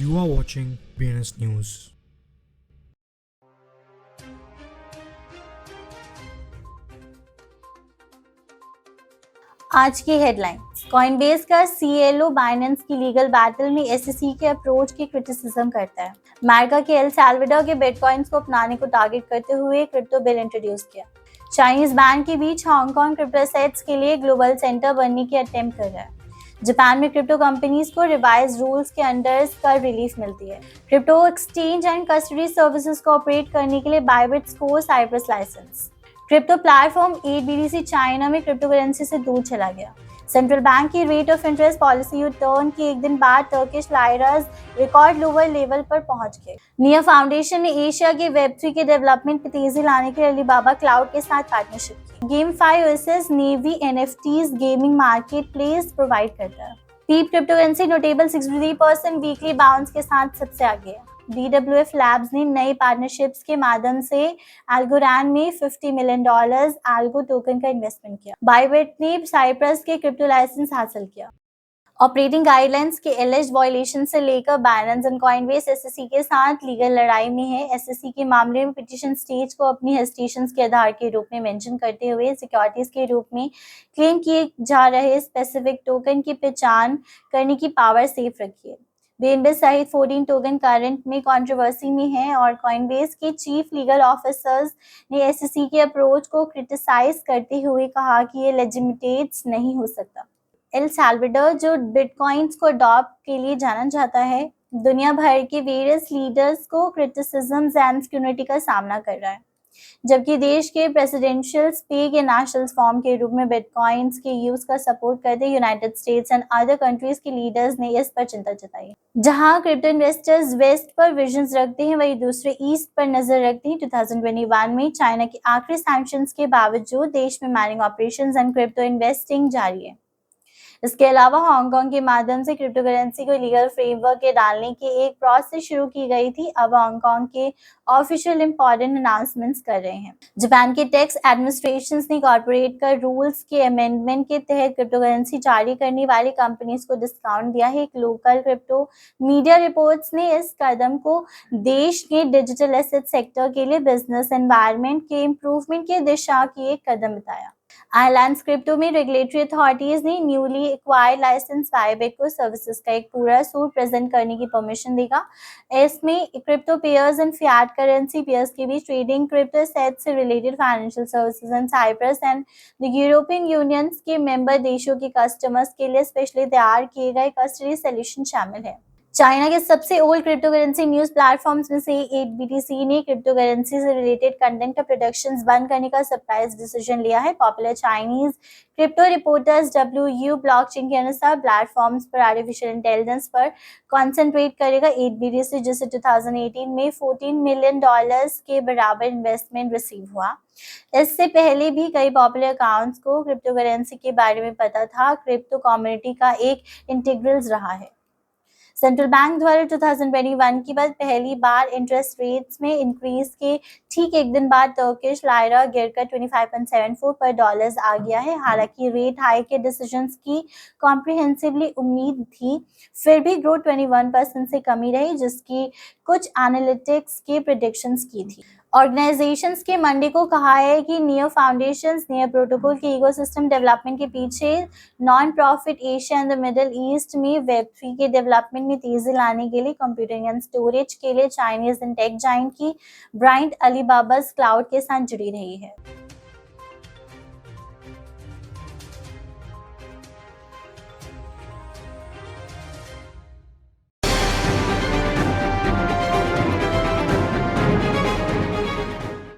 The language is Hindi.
You are watching BNS News. आज की हेडलाइंस। कॉइनबेस का सीएलओ बाइनेंस की लीगल बैटल में एसईसी के अप्रोच की क्रिटिसिज्म करता है। अमेरिका के एल साल्वाडोर के बिटकॉइंस को अपनाने को टारगेट करते हुए क्रिप्टो बिल इंट्रोड्यूस किया। चाइनीज बैन के बीच हांगकांग क्रिप्टो एसेट्स के लिए ग्लोबल सेंटर बनने की अटेम्प्ट कर रहा है। जापान में क्रिप्टो कंपनीज को रिवाइज रूल्स के अंडर कर रिलीफ मिलती है। Crypto exchange and custody services को ऑपरेट करने के लिए बाइबिट्स को Cyprus license. Crypto platform 8BTC China में क्रिप्टो करेंसी से दूर चला गया। सेंट्रल बैंक की rate of interest policy U turn के एक दिन बाद Turkish liras record lower level पर पहुंच गए। निया फाउंडेशन ने एशिया के वेब3 के डेवलपमेंट में तेजी लाने के लिए अलीबाबा क्लाउड के साथ पार्टनरशिप की। गेम5 Oasis navy NFTs gaming marketplace provide करता है। Pepe cryptocurrency notable 63% weekly bounce के साथ सबसे आगे है। BWF लैब्स ने नई पार्टनरशिप्स के माध्यम से एल्गोरैंड में $50 मिलियन एल्गो टोकन का इन्वेस्टमेंट किया। बाइबिट ने साइप्रस के क्रिप्टो लाइसेंस हासिल किया। ऑपरेटिंग गाइडलाइंस के एलिज्ड वायलेशन से लेकर बाइनेंस एंड कॉइनबेस एसईसी के साथ लीगल लड़ाई में है। एसईसी के मामले में पिटीशन स्टेज को अपनी हेस्टेशंस के आधार के रूप में मेंशन करते हुए सिक्योरिटीज के रूप में क्लेम किए जा रहे स्पेसिफिक टोकन की पहचान करने की पावर सेफ रखी है। BNB सहित 14 टोकन करंट में कंट्रोवर्सी में है और कॉइनबेस के चीफ लीगल ऑफिसर्स ने एसईसी के अप्रोच को क्रिटिसाइज करते हुए कहा कि ये लेजिटिमेट नहीं हो सकता। एल साल्वाडोर जो बिटकॉइंस को अडॉप्ट के लिए जाना जाता है, दुनिया भर के वेरियस लीडर्स को क्रिटिसिज्म्स एंड स्क्रूटिनी का सामना कर रहा है, जबकि देश के प्रेसिडेंशियल पे के नेशनल फॉर्म के रूप में बिटकॉइंस के यूज का सपोर्ट करते United states and other countries के लीडर्स ने इस पर चिंता जताई। जहां क्रिप्टो इन्वेस्टर्स वेस्ट पर विजन्स रखते हैं, वहीं दूसरे ईस्ट पर नजर रखते हैं। 2021 में चाइना के आखिरी सैंक्शंस के बावजूद देश में mining operations and crypto investing जारी है। इसके अलावा हांगकांग के माध्यम से क्रिप्टो करेंसी को लीगल फ्रेमवर्क के डालने की एक प्रोसेस शुरू की गई थी। अब हांगकांग के ऑफिशियल इंपॉर्टेंट अनाउंसमेंट्स कर रहे हैं। जापान के टैक्स एडमिनिस्ट्रेशन ने कॉर्पोरेट कर रूल्स के अमेंडमेंट के तहत क्रिप्टो करेंसी जारी करने वाली कंपनीज को डिस्काउंट दिया है। एक लोकल क्रिप्टो मीडिया रिपोर्ट्स ने इस कदम को देश के डिजिटल एसेट सेक्टर के लिए बिजनेस एनवायरनमेंट के इम्प्रूवमेंट की दिशा की एक कदम बताया। आयरलैंड क्रिप्टो में रेगुलेटरी अथॉरिटीज ने न्यूली एक्वायर्ड लाइसेंस बाइबिट को सर्विसेज का एक पूरा सूट प्रेजेंट करने की परमिशन देगा। इसमें crypto pairs and fiat currency pairs के बीच ट्रेडिंग, क्रिप्टो एसेट्स से related financial services and Cyprus and the European Union के मेंबर देशों के कस्टमर्स के लिए स्पेशली तैयार किए गए कस्टडी सोल्यूशन शामिल है। चाइना के सबसे old crypto currency news platforms में से 8BTC ने क्रिप्टो करेंसी से रिलेटेड कंटेंट का प्रोडक्शंस बंद करने का सरप्राइज डिसीजन लिया है। Popular Chinese crypto reporters WU blockchain के अनुसार प्लेटफॉर्म्स पर आर्टिफिशियल इंटेलिजेंस पर कॉन्सेंट्रेट करेगा। 8BTC जिसे 2018 में $14 मिलियन के बराबर इन्वेस्टमेंट रिसीव हुआ। इससे पहले भी कई पॉपुलर अकाउंट्स को क्रिप्टो करेंसी के बारे में पता था। क्रिप्टो कम्युनिटी का एक इंटीग्रल रहा है। सेंट्रल बैंक द्वारा 2021 के बाद पहली बार इंटरेस्ट रेट्स में इंक्रीज के ठीक एक दिन बाद टर्किश लायरा गिरकर 25.74 पर डॉलर्स आ गया है। हालांकि रेट हाइक के डिसीजंस की कॉम्प्रिहेंसिवली उम्मीद थी, फिर भी ग्रोथ 21% से कमी रही, जिसकी कुछ एनालिटिक्स के प्रेडिक्शंस की थी। ऑर्गेनाइजेशंस के मंडे को कहा है कि नियो फाउंडेशंस नियो प्रोटोकॉल के इकोसिस्टम डेवलपमेंट के पीछे non profit Asia and the middle east में वेब3 के डेवलपमेंट में तेजी लाने के लिए कंप्यूटिंग एंड स्टोरेज के लिए चाइनीज टेक जायंट की ब्राइंट अलीबाबा क्लाउड के साथ जुड़ी रही है।